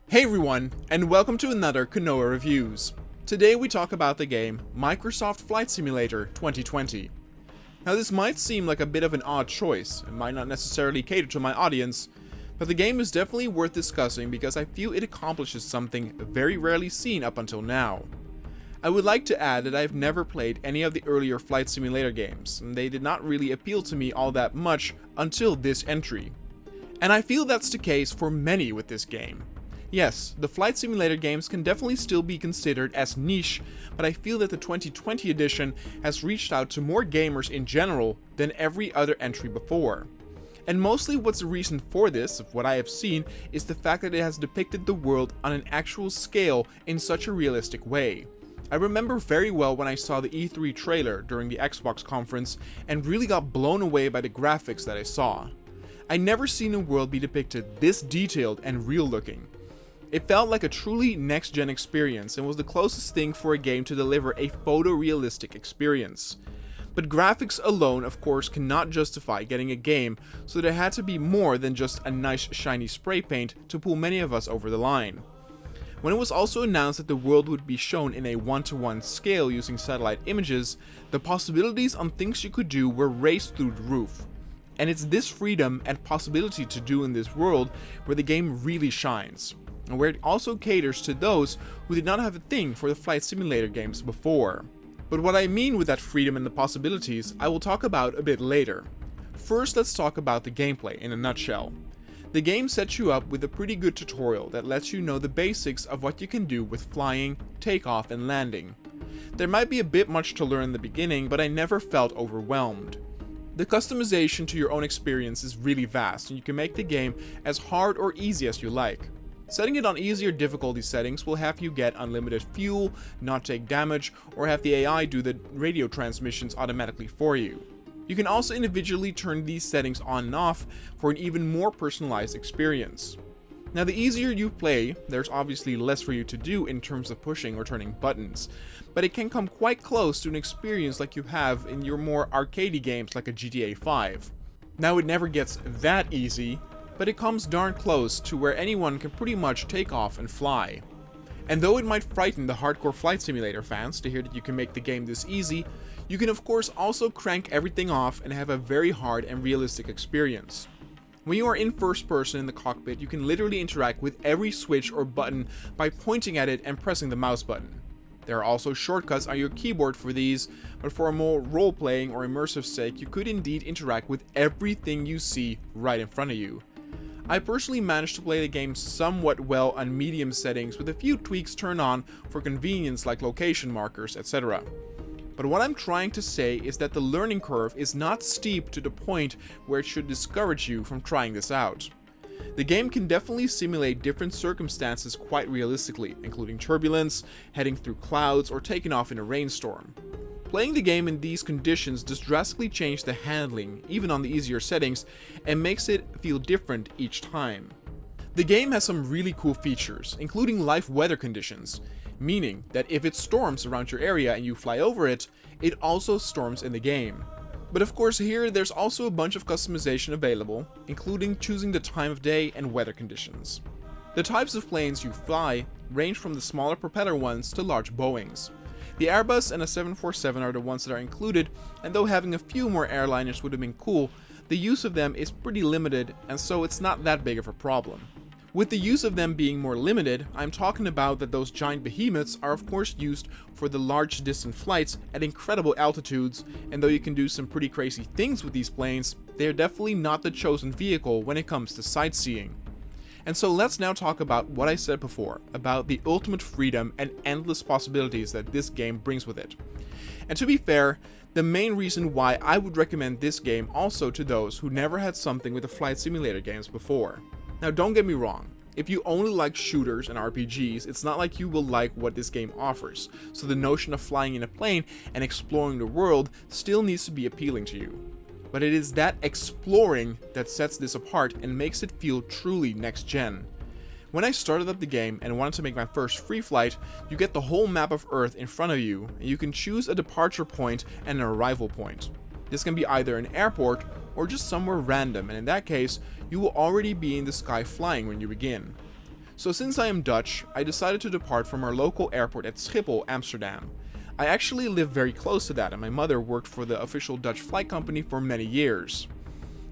Hey everyone, and welcome to another Konoha Reviews. Today we talk about the game Microsoft Flight Simulator 2020. Now this might seem like a bit of an odd choice, and might not necessarily cater to my audience, but the game is definitely worth discussing because I feel it accomplishes something very rarely seen up until now. I would like to add that I've never played any of the earlier flight simulator games, and they did not really appeal to me all that much until this entry. And I feel that's the case for many with this game. Yes, the flight simulator games can definitely still be considered as niche, but I feel that the 2020 edition has reached out to more gamers in general than every other entry before. And mostly what's the reason for this, of what I have seen, is the fact that it has depicted the world on an actual scale in such a realistic way. I remember very well when I saw the E3 trailer during the Xbox conference and really got blown away by the graphics that I saw. I never seen a world be depicted this detailed and real looking. It felt like a truly next-gen experience and was the closest thing for a game to deliver a photorealistic experience. But graphics alone of course cannot justify getting a game, so there had to be more than just a nice shiny spray paint to pull many of us over the line. When it was also announced that the world would be shown in a 1-to-1 scale using satellite images, the possibilities on things you could do were raised through the roof. And it's this freedom and possibility to do in this world where the game really shines, and where it also caters to those who did not have a thing for the flight simulator games before. But what I mean with that freedom and the possibilities, I will talk about a bit later. First, let's talk about the gameplay in a nutshell. The game sets you up with a pretty good tutorial that lets you know the basics of what you can do with flying, takeoff, and landing. There might be a bit much to learn in the beginning, but I never felt overwhelmed. The customization to your own experience is really vast, and you can make the game as hard or easy as you like. Setting it on easier difficulty settings will have you get unlimited fuel, not take damage, or have the AI do the radio transmissions automatically for you. You can also individually turn these settings on and off for an even more personalized experience. Now the easier you play, there's obviously less for you to do in terms of pushing or turning buttons, but it can come quite close to an experience like you have in your more arcadey games like a GTA 5. Now it never gets that easy, but it comes darn close to where anyone can pretty much take off and fly. And though it might frighten the hardcore flight simulator fans to hear that you can make the game this easy, you can of course also crank everything off and have a very hard and realistic experience. When you are in first person in the cockpit, you can literally interact with every switch or button by pointing at it and pressing the mouse button. There are also shortcuts on your keyboard for these, but for a more role-playing or immersive sake, you could indeed interact with everything you see right in front of you. I personally managed to play the game somewhat well on medium settings with a few tweaks turned on for convenience like location markers, etc. But what I'm trying to say is that the learning curve is not steep to the point where it should discourage you from trying this out. The game can definitely simulate different circumstances quite realistically, including turbulence, heading through clouds, or taking off in a rainstorm. Playing the game in these conditions does drastically change the handling, even on the easier settings, and makes it feel different each time. The game has some really cool features, including live weather conditions, meaning that if it storms around your area and you fly over it, it also storms in the game. But of course here there's also a bunch of customization available, including choosing the time of day and weather conditions. The types of planes you fly range from the smaller propeller ones to large Boeings. The Airbus and a 747 are the ones that are included, and though having a few more airliners would have been cool, the use of them is pretty limited, and so it's not that big of a problem. With the use of them being more limited, I'm talking about that those giant behemoths are of course used for the large distant flights at incredible altitudes, and though you can do some pretty crazy things with these planes, they are definitely not the chosen vehicle when it comes to sightseeing. And so let's now talk about what I said before, about the ultimate freedom and endless possibilities that this game brings with it. And to be fair, the main reason why I would recommend this game also to those who never had something with the flight simulator games before. Now don't get me wrong, if you only like shooters and RPGs, it's not like you will like what this game offers, so the notion of flying in a plane and exploring the world still needs to be appealing to you. But it is that exploring that sets this apart and makes it feel truly next gen. When I started up the game and wanted to make my first free flight, you get the whole map of Earth in front of you, and you can choose a departure point and an arrival point. This can be either an airport or just somewhere random, and in that case, you will already be in the sky flying when you begin. So since I am Dutch, I decided to depart from our local airport at Schiphol, Amsterdam. I actually live very close to that, and my mother worked for the official Dutch flight company for many years.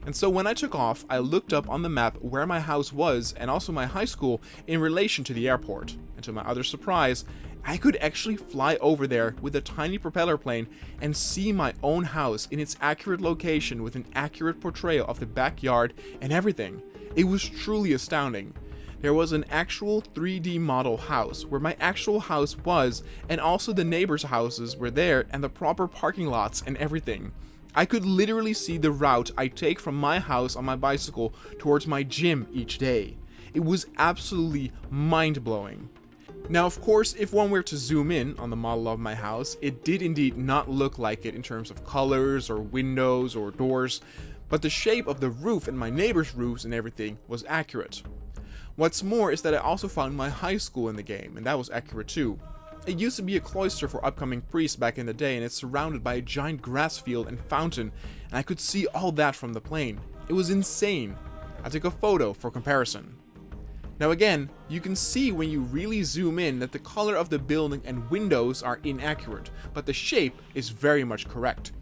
And so when I took off, I looked up on the map where my house was and also my high school in relation to the airport. And to my utter surprise, I could actually fly over there with a tiny propeller plane and see my own house in its accurate location with an accurate portrayal of the backyard and everything. It was truly astounding. There was an actual 3D model house where my actual house was, and also the neighbors' houses were there and the proper parking lots and everything. I could literally see the route I take from my house on my bicycle towards my gym each day. It was absolutely mind-blowing. Now, of course, if one were to zoom in on the model of my house, it did indeed not look like it in terms of colors or windows or doors, but the shape of the roof and my neighbors' roofs and everything was accurate. What's more is that I also found my high school in the game, and that was accurate too. It used to be a cloister for upcoming priests back in the day, and it's surrounded by a giant grass field and fountain, and I could see all that from the plane. It was insane. I took a photo for comparison. Now again, you can see when you really zoom in that the color of the building and windows are inaccurate, but the shape is very much correct.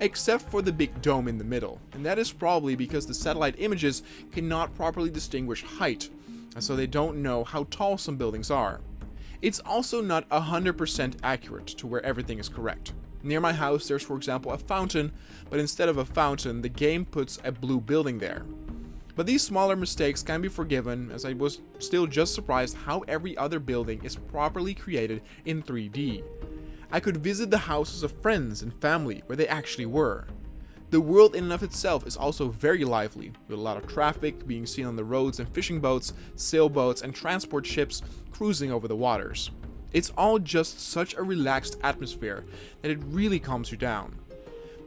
Except for the big dome in the middle, and that is probably because the satellite images cannot properly distinguish height, and so they don't know how tall some buildings are. It's also not 100% accurate to where everything is correct. Near my house there's for example a fountain, but instead of a fountain the game puts a blue building there. But these smaller mistakes can be forgiven, as I was still just surprised how every other building is properly created in 3D. I could visit the houses of friends and family where they actually were. The world in and of itself is also very lively, with a lot of traffic being seen on the roads and fishing boats, sailboats and transport ships cruising over the waters. It's all just such a relaxed atmosphere that it really calms you down.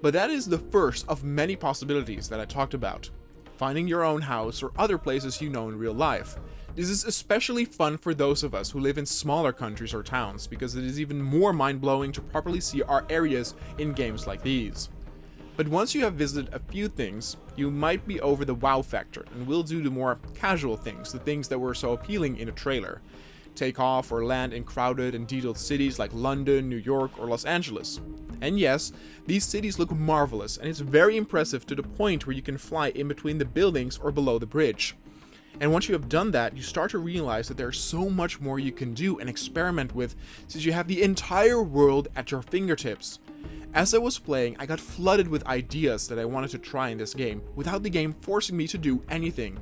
But that is the first of many possibilities that I talked about. Finding your own house or other places you know in real life. This is especially fun for those of us who live in smaller countries or towns, because it is even more mind-blowing to properly see our areas in games like these. But once you have visited a few things, you might be over the wow factor and will do the more casual things, the things that were so appealing in a trailer. Take off or land in crowded and detailed cities like London, New York or Los Angeles. And yes, these cities look marvelous, and it's very impressive to the point where you can fly in between the buildings or below the bridge. And once you have done that, you start to realize that there's so much more you can do and experiment with, since you have the entire world at your fingertips. As I was playing, I got flooded with ideas that I wanted to try in this game, without the game forcing me to do anything.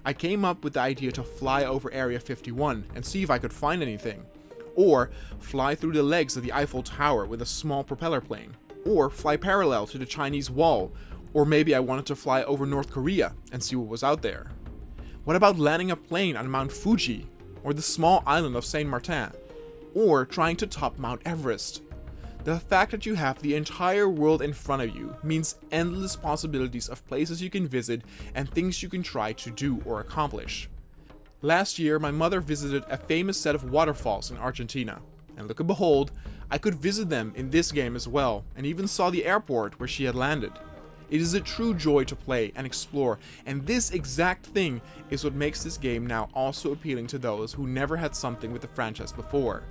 I came up with the idea to fly over Area 51 and see if I could find anything. Or fly through the legs of the Eiffel Tower with a small propeller plane. Or fly parallel to the Chinese wall. Or maybe I wanted to fly over North Korea and see what was out there. What about landing a plane on Mount Fuji? Or the small island of Saint Martin? Or trying to top Mount Everest? The fact that you have the entire world in front of you means endless possibilities of places you can visit and things you can try to do or accomplish. Last year, my mother visited a famous set of waterfalls in Argentina, and look and behold, I could visit them in this game as well, and even saw the airport where she had landed. It is a true joy to play and explore, and this exact thing is what makes this game now also appealing to those who never had something with the franchise before.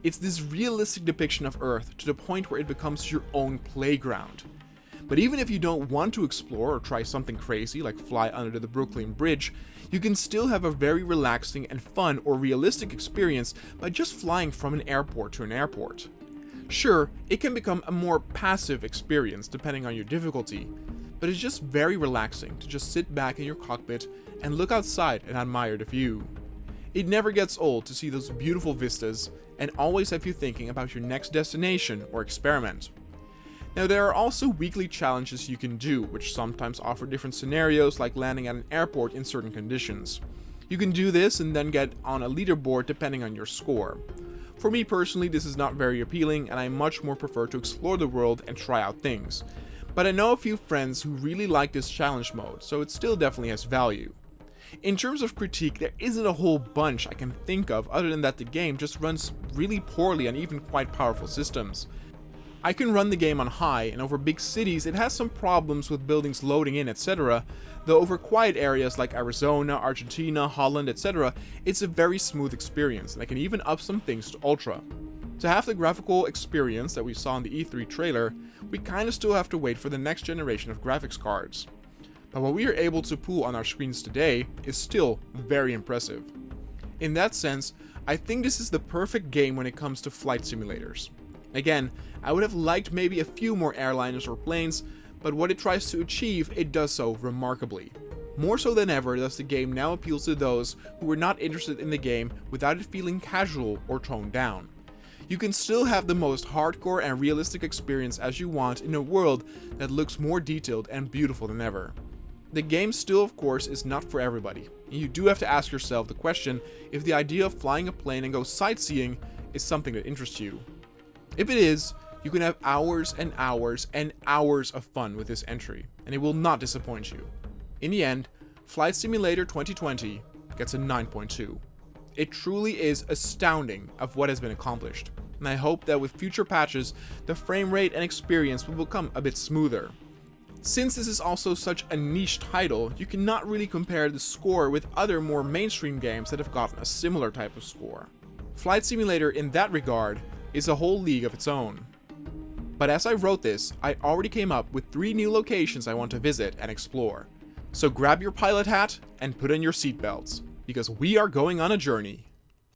It's this realistic depiction of Earth to the point where it becomes your own playground. But even if you don't want to explore or try something crazy like fly under the Brooklyn Bridge, you can still have a very relaxing and fun or realistic experience by just flying from an airport to an airport. Sure, it can become a more passive experience depending on your difficulty, but it's just very relaxing to just sit back in your cockpit and look outside and admire the view. It never gets old to see those beautiful vistas and always have you thinking about your next destination or experiment. Now there are also weekly challenges you can do, which sometimes offer different scenarios like landing at an airport in certain conditions. You can do this and then get on a leaderboard depending on your score. For me personally, this is not very appealing, and I much more prefer to explore the world and try out things. But I know a few friends who really like this challenge mode, so it still definitely has value. In terms of critique, there isn't a whole bunch I can think of other than that the game just runs really poorly on even quite powerful systems. I can run the game on high, and over big cities it has some problems with buildings loading in, etc., though over quiet areas like Arizona, Argentina, Holland, etc., it's a very smooth experience, and I can even up some things to ultra. To have the graphical experience that we saw in the E3 trailer, we kinda still have to wait for the next generation of graphics cards. But what we are able to pull on our screens today is still very impressive. In that sense, I think this is the perfect game when it comes to flight simulators. Again, I would have liked maybe a few more airliners or planes, but what it tries to achieve, it does so remarkably. More so than ever does the game now appeal to those who were not interested in the game without it feeling casual or toned down. You can still have the most hardcore and realistic experience as you want in a world that looks more detailed and beautiful than ever. The game still, of course, is not for everybody, and you do have to ask yourself the question if the idea of flying a plane and go sightseeing is something that interests you. If it is, you can have hours and hours and hours of fun with this entry, and it will not disappoint you. In the end, Flight Simulator 2020 gets a 9.2. It truly is astounding of what has been accomplished, and I hope that with future patches, the frame rate and experience will become a bit smoother. Since this is also such a niche title, you cannot really compare the score with other more mainstream games that have gotten a similar type of score. Flight Simulator in that regard is a whole league of its own. But as I wrote this, I already came up with 3 new locations I want to visit and explore. So grab your pilot hat and put on your seatbelts, because we are going on a journey.